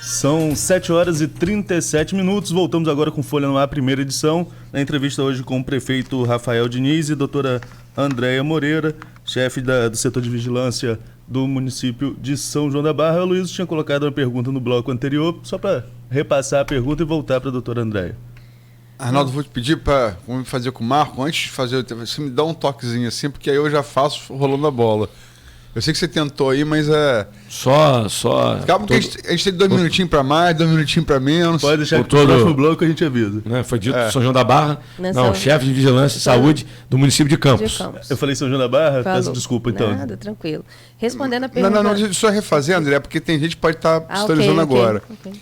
São 7 horas e 37 minutos. Voltamos agora com Folha no Ar, primeira edição. Na entrevista hoje com o prefeito Rafael Diniz e doutora Andréia Moreira, chefe do setor de vigilância do município de São João da Barra. O Luiz tinha colocado uma pergunta no bloco anterior, só para repassar a pergunta e voltar para a doutora Andréia. Arnaldo, vou te pedir para fazer com o Marco, antes de fazer, você me dá um toquezinho assim, porque aí eu já faço rolando a bola. Eu sei que você tentou aí, mas é... Só... Calma que a gente tem 2 minutinhos para mais, 2 minutinhos para menos. Pode deixar que no próximo bloco a gente avisa. Né, foi dito São João da Barra, chefe de vigilância e saúde do município de Campos. Eu falei São João da Barra? Falou. Peço desculpa, então. Nada, tranquilo. Respondendo a pergunta... Não, só refazer, André, porque tem gente que pode estar sintonizando agora. Okay.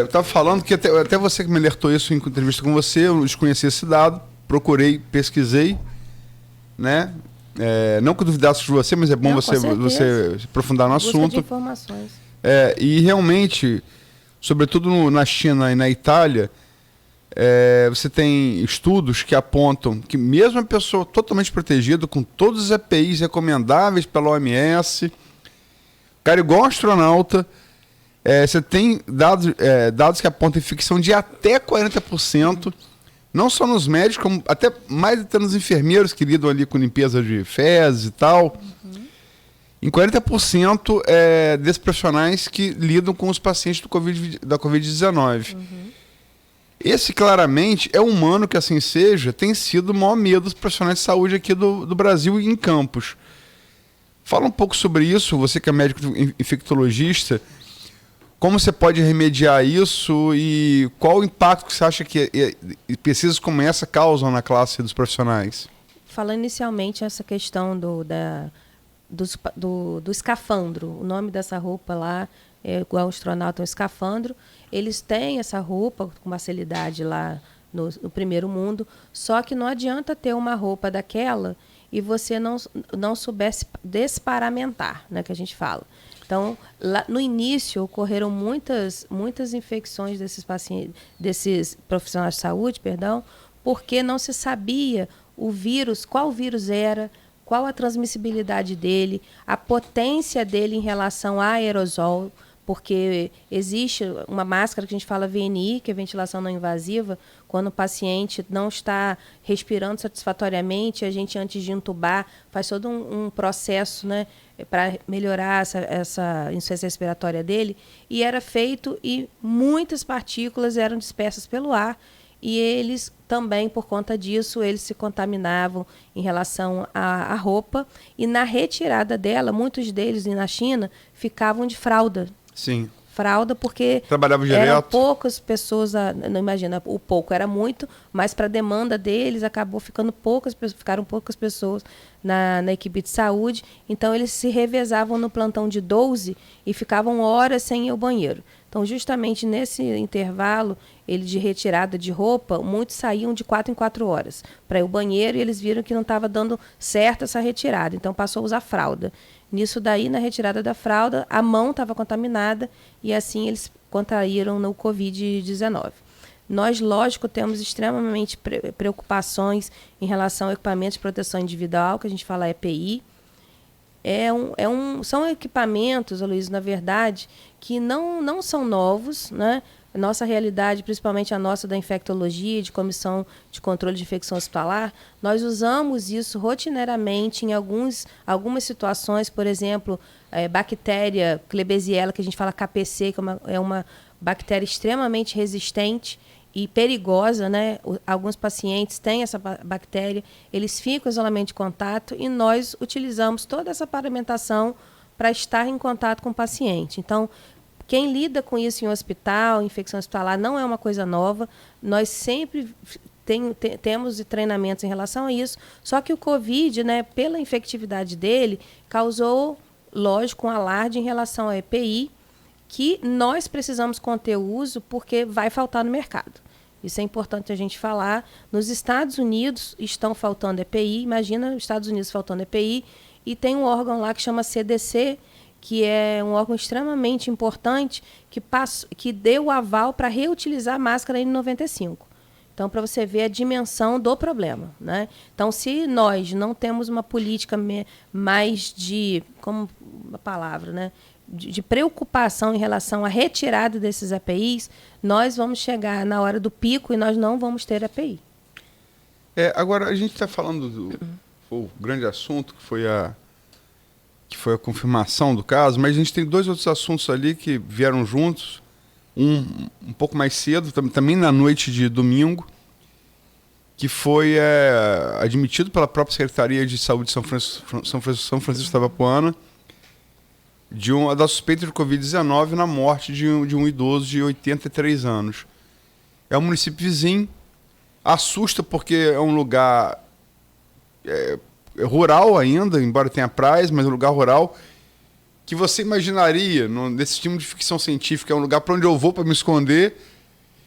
Eu estava falando que até você que me alertou isso em entrevista com você, eu desconheci esse dado, procurei, pesquisei, né? Não que eu duvidasse de você, mas é bom você aprofundar no assunto. Busca de informações. E realmente, sobretudo na China e na Itália, você tem estudos que apontam que mesmo a pessoa totalmente protegida, com todos os EPIs recomendáveis pela OMS, cara igual um astronauta, você tem dados que apontam infecção de até 40%, não só nos médicos, como até mais até nos enfermeiros que lidam ali com limpeza de fezes e tal. Em 40% desses profissionais que lidam com os pacientes da Covid-19. Esse, claramente, é humano que assim seja, tem sido o maior medo dos profissionais de saúde aqui do Brasil e em Campos. Fala um pouco sobre isso, você que é médico infectologista, como você pode remediar isso e qual o impacto que você acha que pesquisas como essa causam na classe dos profissionais? Falando inicialmente essa questão do escafandro, o nome dessa roupa lá é igual ao astronauta, um escafandro. Eles têm essa roupa com facilidade lá no primeiro mundo, só que não adianta ter uma roupa daquela e você não soubesse desparamentar, né, que a gente fala. Então, lá no início, ocorreram muitas infecções desses pacientes, desses profissionais de saúde, porque não se sabia o vírus, qual vírus era, qual a transmissibilidade dele, a potência dele em relação a aerosol, porque existe uma máscara que a gente fala VNI, que é ventilação não invasiva, quando o paciente não está respirando satisfatoriamente, a gente, antes de entubar, faz todo um processo, né, para melhorar essa insuficiência respiratória dele, e era feito e muitas partículas eram dispersas pelo ar, e eles também, por conta disso, eles se contaminavam em relação à roupa, e na retirada dela, muitos deles na China ficavam de fralda. Sim. Fralda, porque eram poucas pessoas, não imagina, o pouco era muito, mas para a demanda deles ficaram poucas pessoas na equipe de saúde, então eles se revezavam no plantão de 12 e ficavam horas sem ir ao banheiro. Então, justamente nesse intervalo de retirada de roupa, muitos saíam de 4 em 4 horas para ir ao banheiro, e eles viram que não estava dando certo essa retirada, então passou a usar fralda. Nisso daí, na retirada da fralda, a mão estava contaminada e assim eles contraíram no Covid-19. Nós, lógico, temos extremamente preocupações em relação ao equipamento de proteção individual, que a gente fala EPI. São equipamentos, Luiz, na verdade, que não são novos, né? Nossa realidade, principalmente a nossa da infectologia, de comissão de controle de infecção hospitalar, nós usamos isso rotineiramente em algumas situações, por exemplo, bactéria Klebsiella, que a gente fala KPC, que é uma bactéria extremamente resistente e perigosa, né? Alguns pacientes têm essa bactéria, eles ficam em isolamento de contato e nós utilizamos toda essa paramentação para estar em contato com o paciente. Então, quem lida com isso em hospital, infecção hospitalar, não é uma coisa nova. Nós sempre temos treinamentos em relação a isso. Só que o Covid, né, pela infectividade dele, causou, lógico, um alarde em relação ao EPI, que nós precisamos conter o uso porque vai faltar no mercado. Isso é importante a gente falar. Nos Estados Unidos estão faltando EPI. Imagina os Estados Unidos faltando EPI. E tem um órgão lá que chama CDC, que é um órgão extremamente importante, que deu o aval para reutilizar a máscara N95. Então, para você ver a dimensão do problema, né? Então, se nós não temos uma política mais de, como a palavra, né? de preocupação em relação à retirada desses EPIs, nós vamos chegar na hora do pico e nós não vamos ter EPI. Agora, a gente está falando do grande assunto, que foi a confirmação do caso, mas a gente tem 2 outros assuntos ali que vieram juntos, um pouco mais cedo, também na noite de domingo, que foi admitido pela própria Secretaria de Saúde de São Francisco da Bapuana, da suspeita de Covid-19 na morte de um idoso de 83 anos. É um município vizinho, assusta porque é um lugar rural ainda, embora tenha praias, mas é um lugar rural que você imaginaria, nesse tipo de ficção científica, é um lugar para onde eu vou para me esconder,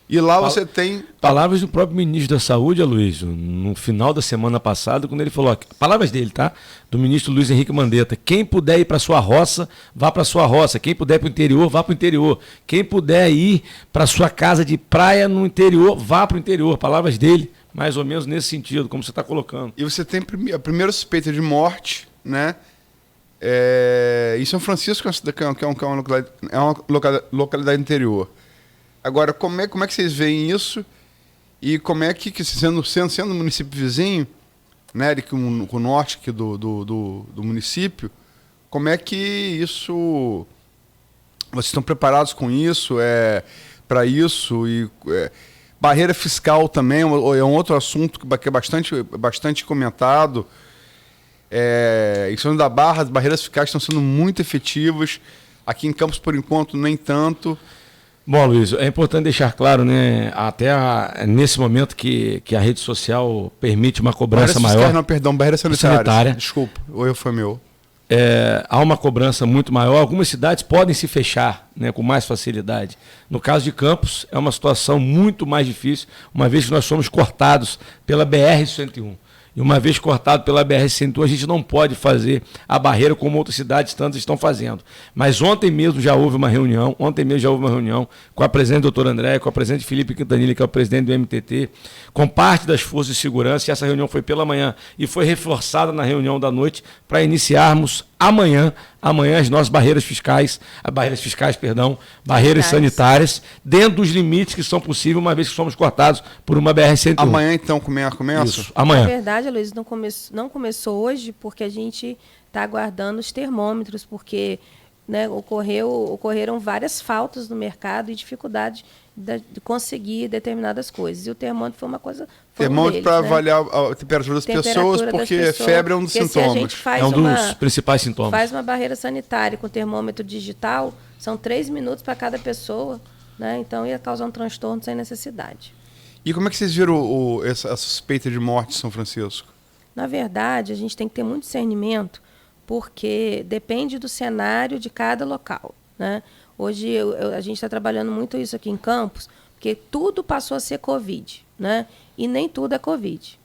e lá você tem... Palavras do próprio ministro da Saúde, Aloysio, no final da semana passada, quando ele falou, palavras dele, tá? Do ministro Luiz Henrique Mandetta, quem puder ir para sua roça, vá para sua roça, quem puder ir para o interior, vá para o interior, quem puder ir para sua casa de praia no interior, vá para o interior, palavras dele, mais ou menos nesse sentido, como você está colocando. E você tem a primeira suspeita de morte, né? Em São Francisco, que é uma localidade interior. Agora, como é que vocês veem isso? E como é que sendo um município vizinho, né, com o norte aqui do município, como é que isso... Vocês estão preparados com isso? Para isso? E barreira fiscal também é um outro assunto que é bastante comentado. Em São João da Barra, as barreiras fiscais estão sendo muito efetivas. Aqui em Campos, por enquanto, nem tanto. Bom, Luiz, é importante deixar claro, né, nesse momento que a rede social permite uma cobrança maior. Barreira sanitária. Desculpa, o erro foi meu. Há uma cobrança muito maior. Algumas cidades podem se fechar, né, com mais facilidade. No caso de Campos, é uma situação muito mais difícil, uma vez que nós somos cortados pela BR-101. E uma vez cortado pela BR-101, a gente não pode fazer a barreira como outras cidades tantas estão fazendo. Mas ontem mesmo já houve uma reunião com a presidente doutora Andréia, com a presidente Felipe Quintanilha, que é o presidente do MTT, com parte das forças de segurança, e essa reunião foi pela manhã e foi reforçada na reunião da noite para iniciarmos amanhã as nossas barreiras sanitárias, dentro dos limites que são possíveis, uma vez que somos cortados por uma BR-101. Amanhã, então, começa? Isso, amanhã. Na verdade, Luiz, não começou hoje, porque a gente está aguardando os termômetros, porque, né, ocorreram várias faltas no mercado e dificuldade de conseguir determinadas coisas. E o termômetro foi uma coisa... Termômetro para avaliar a temperatura das pessoas, porque febre é um dos sintomas. É um dos principais sintomas. Faz uma barreira sanitária com termômetro digital, são 3 minutos para cada pessoa, né? Então ia causar um transtorno sem necessidade. E como é que vocês viram essa suspeita de morte em São Francisco? Na verdade, a gente tem que ter muito discernimento, porque depende do cenário de cada local, né? Hoje a gente está trabalhando muito isso aqui em Campos, porque tudo passou a ser Covid, né? E nem tudo é Covid.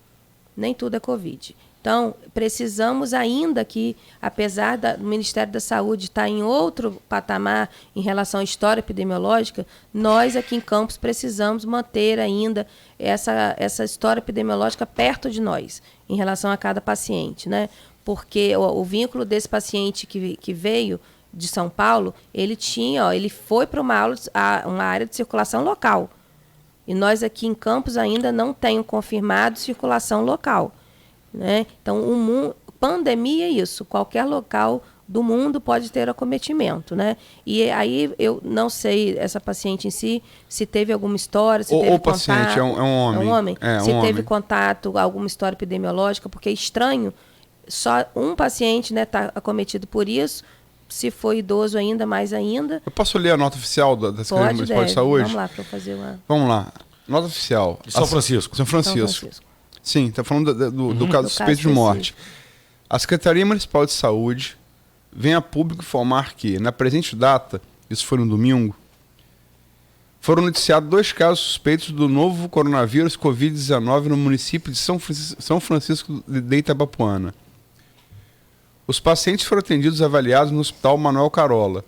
Nem tudo é Covid. Então, precisamos ainda que, apesar do Ministério da Saúde estar em outro patamar em relação à história epidemiológica, nós aqui em Campos precisamos manter ainda essa história epidemiológica perto de nós, em relação a cada paciente, né? Porque o vínculo desse paciente que veio de São Paulo, ele foi para uma área de circulação local. E nós aqui em Campos ainda não temos confirmado circulação local, né? Então, pandemia é isso. Qualquer local do mundo pode ter acometimento, né? E aí eu não sei, essa paciente em si, se teve alguma história, se teve contato... O paciente é um homem. É um homem? Se teve contato, alguma história epidemiológica, porque é estranho, só um paciente, né, tá acometido por isso. Se for idoso ainda, mais ainda. Eu posso ler a nota oficial da Secretaria Municipal de Saúde? Vamos lá, para eu fazer uma... Vamos lá. Nota oficial. De São Francisco. São Francisco. Sim, está falando do caso suspeito de morte. A Secretaria Municipal de Saúde vem a público informar que, na presente data, isso foi no domingo, foram noticiados 2 casos suspeitos do novo coronavírus Covid-19 no município de São Francisco de Itabapuana. Os pacientes foram atendidos e avaliados no Hospital Manuel Carola.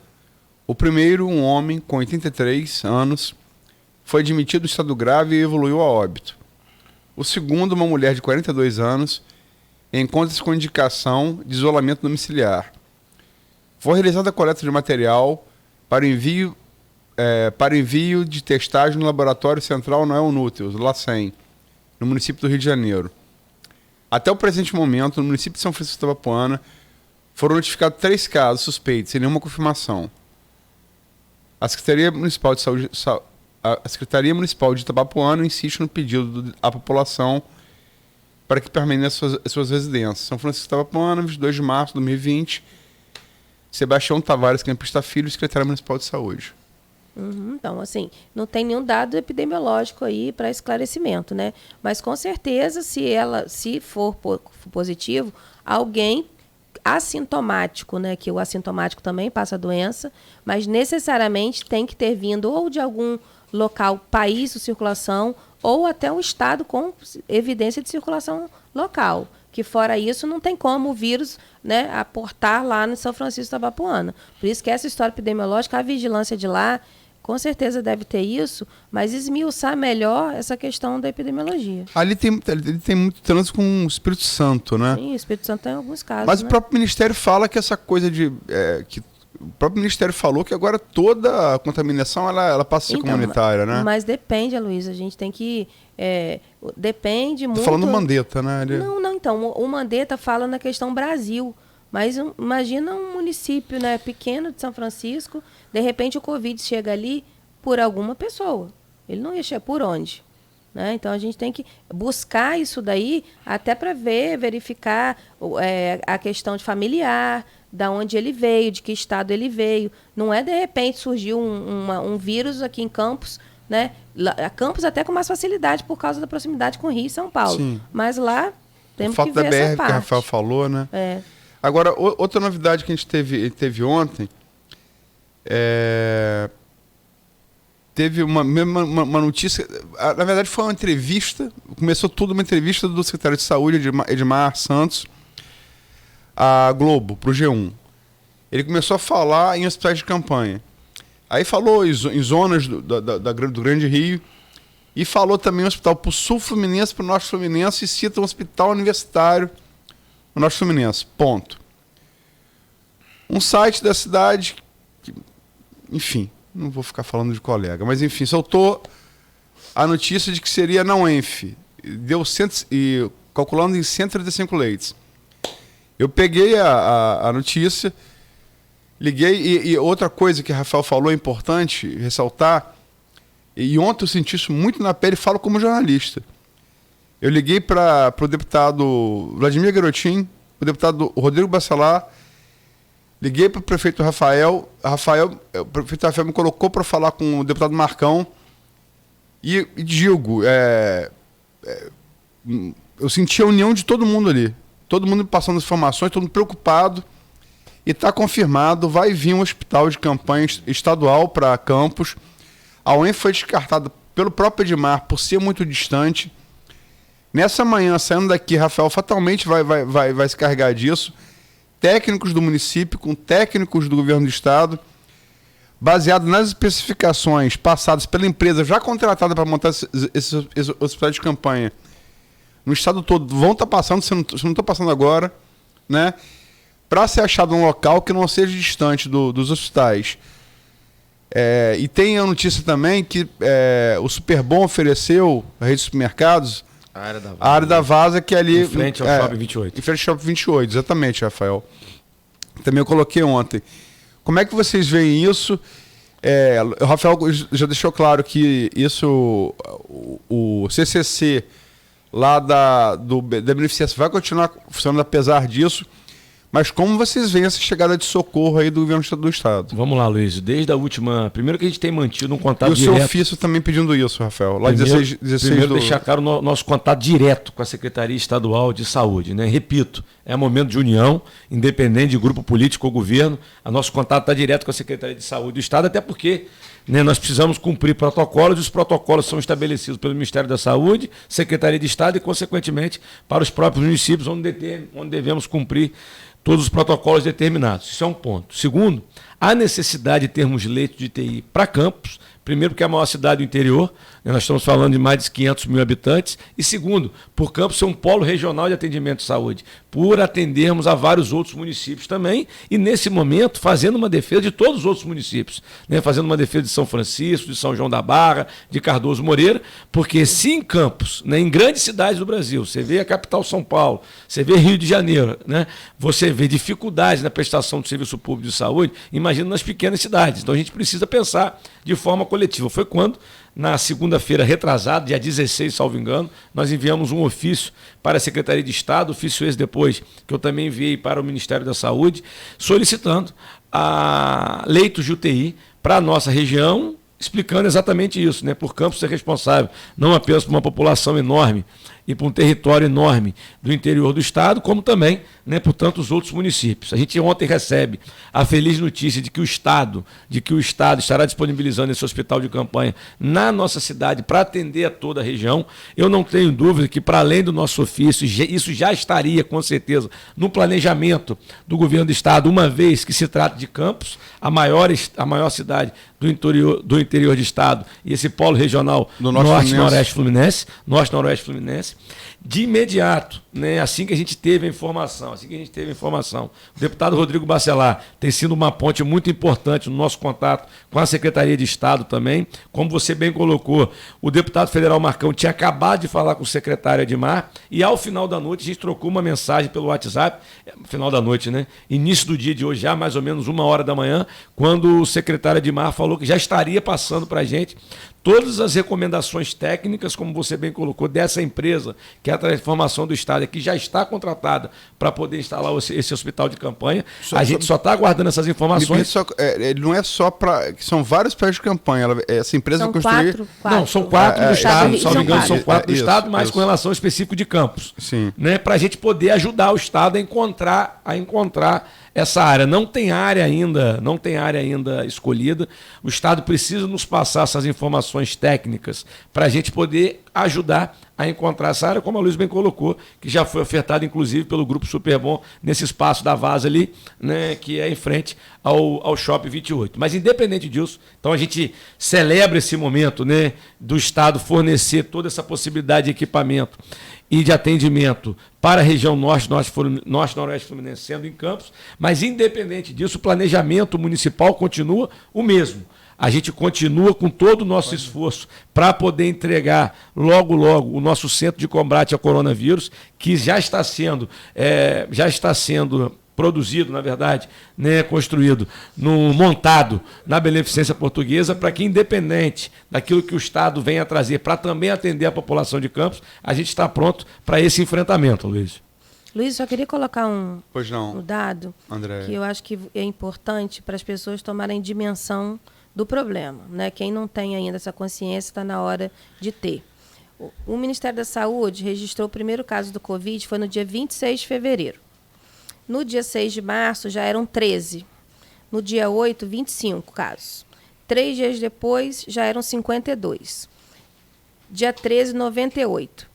O primeiro, um homem com 83 anos, foi admitido em estado grave e evoluiu a óbito. O segundo, uma mulher de 42 anos, encontra-se com indicação de isolamento domiciliar. Foi realizada a coleta de material para envio de testagem no Laboratório Central Noel Núteos, LACEN, no município do Rio de Janeiro. Até o presente momento, no município de São Francisco de Itabapoana, foram notificados 3 casos suspeitos, sem nenhuma confirmação. A Secretaria Municipal de Itabapoana insiste no pedido à população para que permaneçam as suas residências. São Francisco de Itabapoana, 22 de março de 2020. Sebastião Tavares Campista Filho, Secretário Municipal de Saúde. Então, assim, não tem nenhum dado epidemiológico aí para esclarecimento, né? Mas com certeza, se for positivo, alguém assintomático, né? Que o assintomático também passa a doença, mas necessariamente tem que ter vindo ou de algum local, país de circulação, ou até um estado com evidência de circulação local. Que fora isso, não tem como o vírus, né, aportar lá no São Francisco de Itabapoana. Por isso que essa história epidemiológica, a vigilância de lá, com certeza deve ter isso, mas esmiuçar melhor essa questão da epidemiologia. Ali tem muito trânsito com o Espírito Santo, né? Sim, o Espírito Santo tem alguns casos. Mas né? o próprio Ministério fala que essa coisa de... o próprio Ministério falou que agora toda a contaminação ela passa a ser comunitária, né? Mas depende, Luiz, a gente tem que... depende muito... Tô falando do Mandetta, né? Não, então, o Mandetta fala na questão Brasil, mas imagina um município, né, pequeno de São Francisco, de repente o Covid chega ali por alguma pessoa. Ele não ia chegar por onde? Né? Então a gente tem que buscar isso daí até para verificar a questão de familiar, da onde ele veio, de que estado ele veio. Não é de repente surgiu um vírus aqui em Campos, né? Campos até com mais facilidade por causa da proximidade com o Rio e São Paulo. Sim. Mas lá temos o fato que ver da BR essa parte. que o Rafael falou, né? É. Agora, outra novidade que a gente teve ontem, teve uma notícia, na verdade foi uma entrevista, começou tudo uma entrevista do secretário de Saúde, Edmar Santos, à Globo, para o G1. Ele começou a falar em hospitais de campanha. Aí falou em zonas do Grande Rio, e falou também um hospital para o Sul Fluminense, para o Norte Fluminense, e cita um hospital universitário no Norte Fluminense. Ponto. Um site da cidade, enfim, não vou ficar falando de colega, mas enfim, soltou a notícia de que seria na UENF, calculando em 135 leitos. Eu peguei a notícia, liguei, e outra coisa que o Rafael falou é importante ressaltar, e ontem eu senti isso muito na pele, falo como jornalista. Eu liguei para o deputado Vladimir Garotin, o deputado Rodrigo Bacelar, liguei para o prefeito Rafael, o prefeito Rafael me colocou para falar com o deputado Marcão, e digo, eu senti a união de todo mundo ali, todo mundo passando as informações, todo mundo preocupado, e está confirmado, vai vir um hospital de campanha estadual para Campos. A UENF foi descartada pelo próprio Edmar por ser muito distante. Nessa manhã, saindo daqui, Rafael fatalmente vai se carregar disso. Técnicos do município com técnicos do governo do estado, baseado nas especificações passadas pela empresa já contratada para montar esse hospital de campanha no estado todo, vão estar passando, se não está passando agora, né? Para ser achado um local que não seja distante dos hospitais. E tem a notícia também que o Superbom ofereceu a rede de supermercados a área da Vaza, que é ali... Em frente ao Shopping 28. Em frente ao Shopping 28, exatamente, Rafael. Também eu coloquei ontem. Como é que vocês veem isso? O Rafael já deixou claro que isso, o CCC lá da Beneficência vai continuar funcionando apesar disso. Mas como vocês veem essa chegada de socorro aí do governo do estado? Vamos lá, Luiz. Desde a última... Primeiro que a gente tem mantido um contato direto. E o seu ofício também pedindo isso, Rafael. Lá primeiro deixar claro o nosso contato direto com a Secretaria Estadual de Saúde, né? Repito, é momento de união, independente de grupo político ou governo. O nosso contato está direto com a Secretaria de Saúde do estado, até porque, né, nós precisamos cumprir protocolos, e os protocolos são estabelecidos pelo Ministério da Saúde, Secretaria de Estado e, consequentemente, para os próprios municípios, onde devemos cumprir todos os protocolos determinados. Isso é um ponto. Segundo, há necessidade de termos leitos de UTI para Campos, primeiro porque é a maior cidade do interior, né, nós estamos falando de mais de 500 mil habitantes, e segundo, por Campos ser um polo regional de atendimento de saúde, por atendermos a vários outros municípios também, e nesse momento fazendo uma defesa de todos os outros municípios, né, fazendo uma defesa de São Francisco, de São João da Barra, de Cardoso Moreira, porque se em Campos, né, em grandes cidades do Brasil, você vê a capital São Paulo, você vê Rio de Janeiro, né, você vê dificuldades na prestação do serviço público de saúde, imagina nas pequenas cidades. Então a gente precisa pensar de forma coletiva. Foi quando, na segunda-feira retrasada, dia 16, salvo engano, nós enviamos um ofício para a Secretaria de Estado, ofício esse depois que eu também enviei para o Ministério da Saúde, solicitando leitos de UTI para a nossa região, explicando exatamente isso, né? Por Campos ser responsável não apenas por uma população enorme e por um território enorme do interior do estado, como também, né, por tantos outros municípios. A gente ontem recebe a feliz notícia de que o estado estará disponibilizando esse hospital de campanha na nossa cidade para atender a toda a região. Eu não tenho dúvida que, para além do nosso ofício, isso já estaria, com certeza, no planejamento do governo do estado, uma vez que se trata de Campos, a maior cidade do interior do estado, e esse polo regional do norte-noroeste Fluminense, de imediato, né, assim que a gente teve a informação, o deputado Rodrigo Bacelar tem sido uma ponte muito importante no nosso contato com a Secretaria de Estado também, como você bem colocou, o deputado federal Marcão tinha acabado de falar com o secretário Edmar, e ao final da noite a gente trocou uma mensagem pelo WhatsApp, final da noite, né, início do dia de hoje, já mais ou menos 1h da manhã, quando o secretário Edmar falou que já estaria passando para a gente todas as recomendações técnicas, como você bem colocou, dessa empresa, que é a Transformação do Estado, que já está contratada para poder instalar esse hospital de campanha. A gente só está aguardando essas informações. Ele não é só para... São vários prédios de campanha. Essa empresa são construir... Não, são 4 do Estado, se não me engano, são 4 do isso, Estado, mas isso. com relação específica de Campos. Sim. Né, para a gente poder ajudar o Estado a encontrar essa área. Não tem área ainda escolhida. O Estado precisa nos passar essas informações técnicas para a gente poder ajudar a encontrar essa área, como a Luiz bem colocou, que já foi ofertada, inclusive, pelo Grupo Superbom, nesse espaço da Vaza ali, né, que é em frente ao Shopping 28. Mas, independente disso, então a gente celebra esse momento, né, do Estado fornecer toda essa possibilidade de equipamento e de atendimento para a região norte-noroeste Fluminense, sendo em Campos, mas, independente disso, o planejamento municipal continua o mesmo. A gente continua com todo o nosso esforço para poder entregar logo o nosso centro de combate ao coronavírus, que já está sendo produzido, na verdade, né, construído, montado na Beneficência Portuguesa, para que, independente daquilo que o Estado venha a trazer para também atender a população de Campos, a gente está pronto para esse enfrentamento, Luiz. Luiz, só queria colocar um dado André, que eu acho que é importante para as pessoas tomarem dimensão do problema, né? Quem não tem ainda essa consciência está na hora de ter. O Ministério da Saúde registrou o primeiro caso do Covid, foi no dia 26 de fevereiro. No dia 6 de março já eram 13. No dia 8, 25 casos. 3 dias depois já eram 52. Dia 13, 98.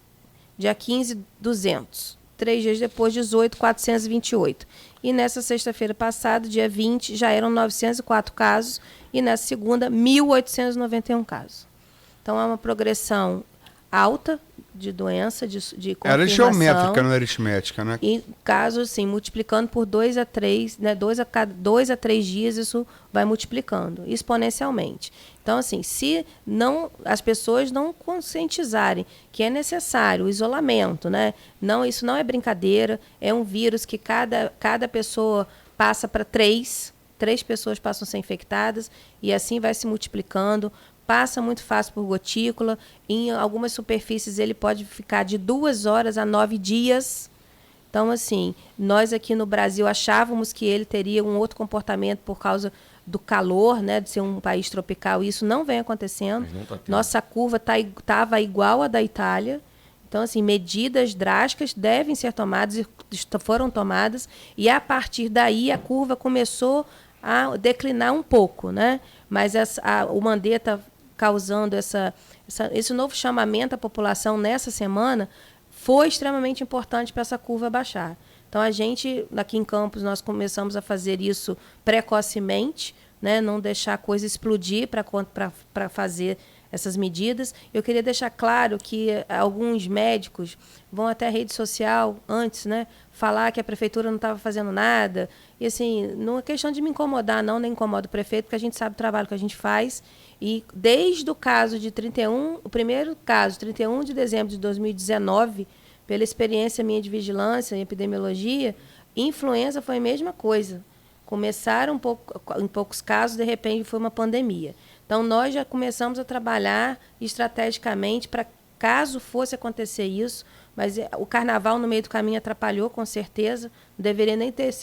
Dia 15, 200. 3 dias depois, 18, 428. E nessa sexta-feira passada, dia 20, já eram 904 casos. E nessa segunda, 1.891 casos. Então, é uma progressão alta de doença, de confirmação. Era geométrica, não era aritmética, né? E casos, assim, multiplicando por 2 a 3, né, 2 a 3 dias, isso vai multiplicando exponencialmente. Então, assim, se não, as pessoas não conscientizarem que é necessário o isolamento, né? Não, isso não é brincadeira, é um vírus que cada pessoa passa para 3 pessoas passam a ser infectadas e assim vai se multiplicando. Passa muito fácil por gotícula. Em algumas superfícies ele pode ficar de 2 horas a 9 dias. Então, assim, nós aqui no Brasil achávamos que ele teria um outro comportamento por causa do calor, né, de ser um país tropical. Isso não vem acontecendo. Nossa curva estava igual à da Itália. Então, assim, medidas drásticas devem ser tomadas e foram tomadas. E, a partir daí, a curva começou a declinar um pouco, né? Mas o Mandetta causando esse novo chamamento à população nessa semana foi extremamente importante para essa curva baixar. Então, a gente, aqui em Campos, nós começamos a fazer isso precocemente, né? Não deixar a coisa explodir para fazer essas medidas. Eu queria deixar claro que alguns médicos vão até a rede social antes, né, falar que a prefeitura não estava fazendo nada. E assim, não é questão de me incomodar, não, nem incomoda o prefeito, porque a gente sabe o trabalho que a gente faz. E desde o caso de o primeiro caso, 31 de dezembro de 2019, pela experiência minha de vigilância e epidemiologia, influenza foi a mesma coisa. Começaram em poucos casos, de repente foi uma pandemia. Então, nós já começamos a trabalhar estrategicamente para, caso fosse acontecer isso, mas o carnaval no meio do caminho atrapalhou, com certeza, não deveria nem ter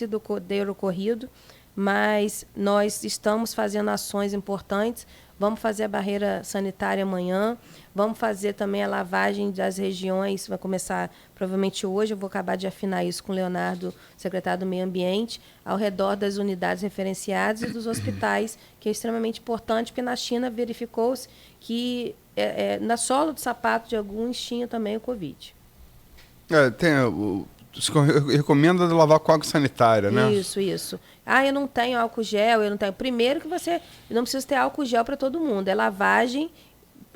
ocorrido, mas nós estamos fazendo ações importantes. Vamos fazer a barreira sanitária amanhã, vamos fazer também a lavagem das regiões, vai começar provavelmente hoje, eu vou acabar de afinar isso com o Leonardo, secretário do Meio Ambiente, ao redor das unidades referenciadas e dos hospitais, que é extremamente importante, porque na China verificou-se que na sola do sapato de alguns tinha também o Covid. Se recomenda lavar com água sanitária, né? Isso. Eu não tenho álcool gel, eu não tenho. Primeiro que você não precisa ter álcool gel para todo mundo. É lavagem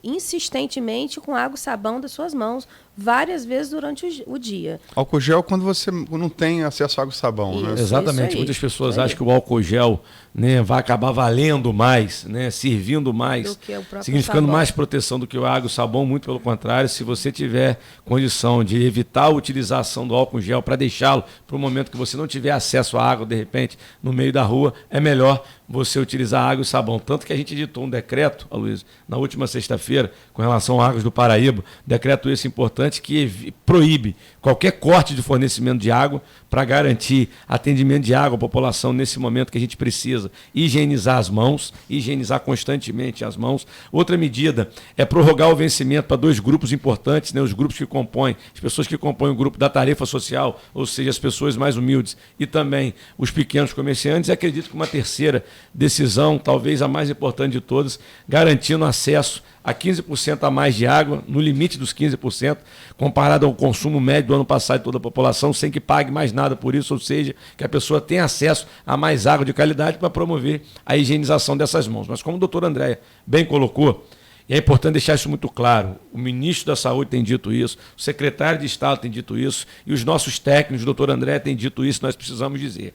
insistentemente com água e sabão das suas mãos, várias vezes durante o dia. Álcool gel quando você não tem acesso a água e sabão, né? Exatamente. Muitas pessoas acham que o álcool gel, né, vai acabar valendo mais, né, servindo mais, significando mais proteção do que a água e o sabão. Muito pelo contrário, se você tiver condição de evitar a utilização do álcool gel para deixá-lo para o momento que você não tiver acesso à água, de repente, no meio da rua, é melhor você utilizar água e sabão. Tanto que a gente editou um decreto, Aloysio, na última sexta-feira, com relação a Águas do Paraíba, decreto esse importante que proíbe qualquer corte de fornecimento de água para garantir atendimento de água à população nesse momento que a gente precisa higienizar as mãos, higienizar constantemente as mãos. Outra medida é prorrogar o vencimento para 2 grupos importantes, né, os grupos que compõem, as pessoas que compõem o grupo da tarefa social, ou seja, as pessoas mais humildes e também os pequenos comerciantes. E acredito que uma terceira decisão, talvez a mais importante de todas, garantindo acesso a 15% a mais de água, no limite dos 15%, comparado ao consumo médio do ano passado de toda a população, sem que pague mais nada por isso, ou seja, que a pessoa tenha acesso a mais água de qualidade para promover a higienização dessas mãos. Mas como o doutor Andréia bem colocou, e é importante deixar isso muito claro, o ministro da Saúde tem dito isso, o secretário de Estado tem dito isso, e os nossos técnicos, o doutor André, tem dito isso, nós precisamos dizer.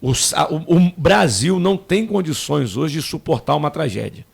O Brasil não tem condições hoje de suportar uma tragédia.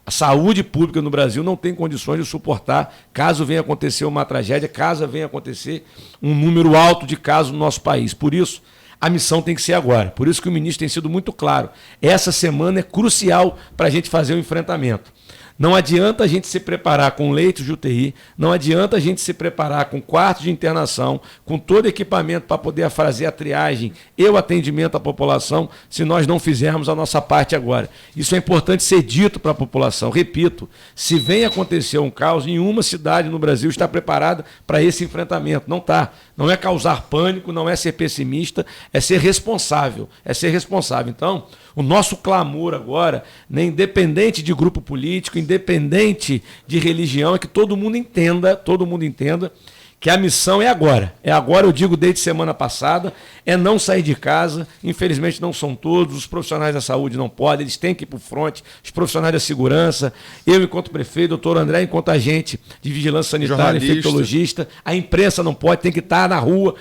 A saúde pública no Brasil não tem condições de suportar, caso venha acontecer uma tragédia, caso venha acontecer um número alto de casos no nosso país. Por isso, a missão tem que ser agora. Por isso que o ministro tem sido muito claro. Essa semana é crucial para a gente fazer o enfrentamento. Não adianta a gente se preparar com leitos de UTI, não adianta a gente se preparar com quartos de internação, com todo equipamento para poder fazer a triagem e o atendimento à população, se nós não fizermos a nossa parte agora. Isso é importante ser dito para a população. Repito, se vem acontecer um caos, nenhuma cidade no Brasil está preparada para esse enfrentamento. Não está. Não é causar pânico, não é ser pessimista, é ser responsável. É ser responsável. Então, o nosso clamor agora, né, independente de grupo político, independente de religião, é que todo mundo entenda que a missão é agora. É agora, eu digo desde semana passada, é não sair de casa. Infelizmente não são todos, os profissionais da saúde não podem, eles têm que ir para o fronte, os profissionais da segurança, eu enquanto prefeito, doutor André enquanto agente de vigilância sanitária, infectologista, a imprensa não pode, tem que estar na rua,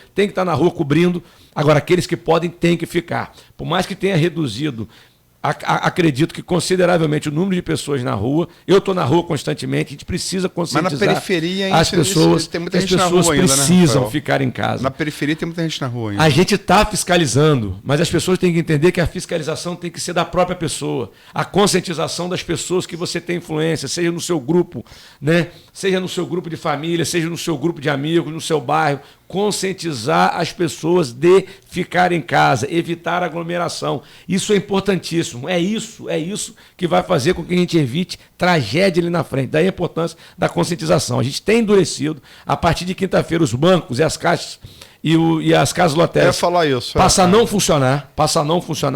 cobrindo. Agora, aqueles que podem, têm que ficar. Por mais que tenha reduzido, acredito que consideravelmente o número de pessoas na rua, eu estou na rua constantemente, a gente precisa conscientizar. Mas na periferia as pessoas, tem muita gente na rua ainda, precisam ficar em casa. Na periferia tem muita gente na rua ainda. A gente está fiscalizando, mas as pessoas têm que entender que a fiscalização tem que ser da própria pessoa. A conscientização das pessoas que você tem influência, seja no seu grupo, né? Seja no seu grupo de família, seja no seu grupo de amigos, no seu bairro. Conscientizar as pessoas de ficar em casa, evitar aglomeração. Isso é importantíssimo. É isso que vai fazer com que a gente evite tragédia ali na frente. Daí a importância da conscientização. A gente tem endurecido, a partir de quinta-feira, os bancos e as caixas e as casas lotéricas passa a não funcionar.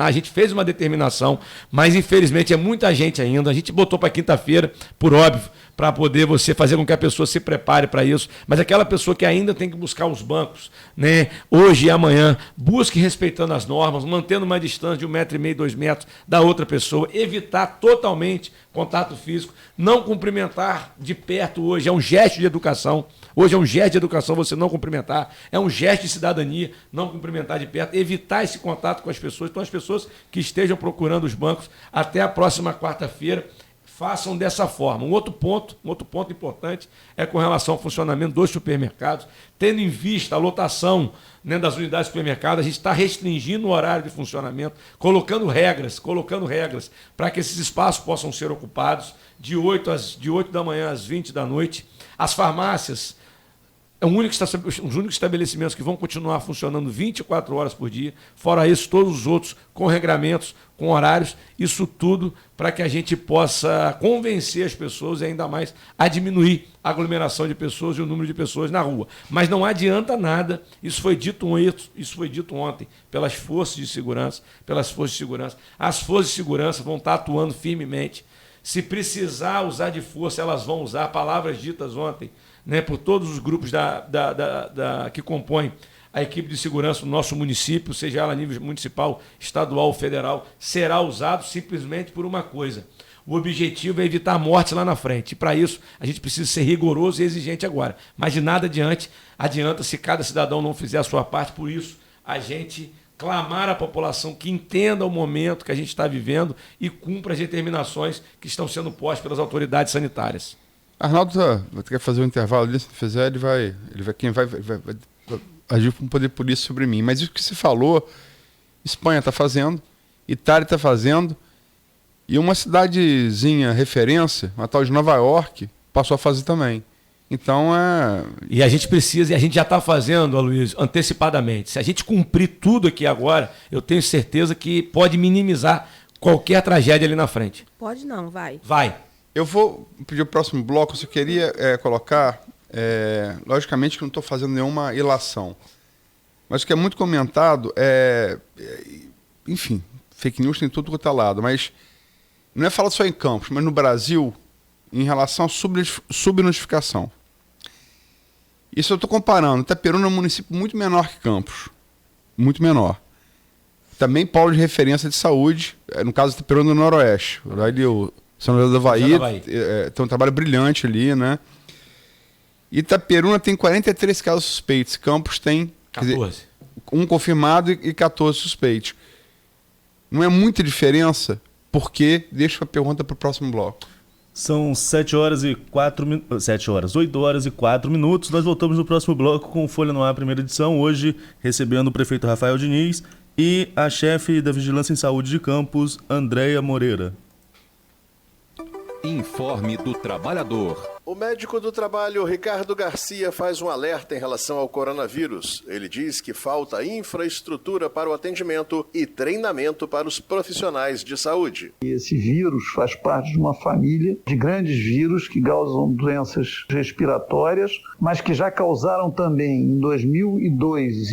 A gente fez uma determinação, mas infelizmente é muita gente ainda. A gente botou para quinta-feira, por óbvio, para poder você fazer com que a pessoa se prepare para isso, mas aquela pessoa que ainda tem que buscar os bancos, né, hoje e amanhã, busque respeitando as normas, mantendo uma distância de 1,5 m, 2 metros da outra pessoa, evitar totalmente contato físico, não cumprimentar de perto hoje, é um gesto de educação. Hoje é um gesto de educação você não cumprimentar, é um gesto de cidadania não cumprimentar de perto, evitar esse contato com as pessoas. Então, as pessoas que estejam procurando os bancos até a próxima quarta-feira, façam dessa forma. Um outro ponto importante é com relação ao funcionamento dos supermercados, tendo em vista a lotação, né, das unidades de supermercado, a gente está restringindo o horário de funcionamento, colocando regras para que esses espaços possam ser ocupados de 8 da manhã às 20 da noite. As farmácias, os únicos estabelecimentos que vão continuar funcionando 24 horas por dia, fora isso, todos os outros com regramentos, com horários, isso tudo para que a gente possa convencer as pessoas e ainda mais a diminuir a aglomeração de pessoas e o número de pessoas na rua. Mas não adianta nada, isso foi dito ontem pelas forças de segurança. As forças de segurança vão estar atuando firmemente. Se precisar usar de força, elas vão usar, palavras ditas ontem, né, por todos os grupos que compõem a equipe de segurança do nosso município, seja ela a nível municipal, estadual ou federal, será usado simplesmente por uma coisa. O objetivo é evitar mortes lá na frente. E para isso, a gente precisa ser rigoroso e exigente agora. Mas de nada adianta se cada cidadão não fizer a sua parte. Por isso, a gente clamar à população que entenda o momento que a gente está vivendo e cumpra as determinações que estão sendo postas pelas autoridades sanitárias. Arnaldo quer fazer um intervalo ali, se fizer, quem vai agir com poder polícia sobre mim. Mas isso que se falou, Espanha está fazendo, Itália está fazendo, e uma cidadezinha referência, uma tal de Nova York, passou a fazer também. Então E a gente precisa, e a gente já está fazendo, Aloysio, antecipadamente. Se a gente cumprir tudo aqui agora, eu tenho certeza que pode minimizar qualquer tragédia ali na frente. Pode não, vai. Vai. Eu vou pedir o próximo bloco, eu só queria colocar, logicamente que não estou fazendo nenhuma ilação, mas o que é muito comentado enfim, fake news tem tudo quanto é lado, mas não é falar só em Campos, mas no Brasil, em relação à subnotificação. Isso eu estou comparando, Itaperuna é um município muito menor que Campos, muito menor. Também polo de referência de saúde, no caso de Itaperuna do Noroeste, ali o São José do Havaí, tem um trabalho brilhante ali, né? Itaperuna tem 43 casos suspeitos, Campos tem 14. Um confirmado e 14 suspeitos. Não é muita diferença, porque deixa a pergunta para o próximo bloco. São 8 horas e 4 minutos. Nós voltamos no próximo bloco com Folha no Ar, primeira edição. Hoje, recebendo o prefeito Rafael Diniz e a chefe da Vigilância em Saúde de Campos, Andréia Moreira. Informe do Trabalhador. O médico do trabalho, Ricardo Garcia, faz um alerta em relação ao coronavírus. Ele diz que falta infraestrutura para o atendimento e treinamento para os profissionais de saúde. Esse vírus faz parte de uma família de grandes vírus que causam doenças respiratórias, mas que já causaram também em 2002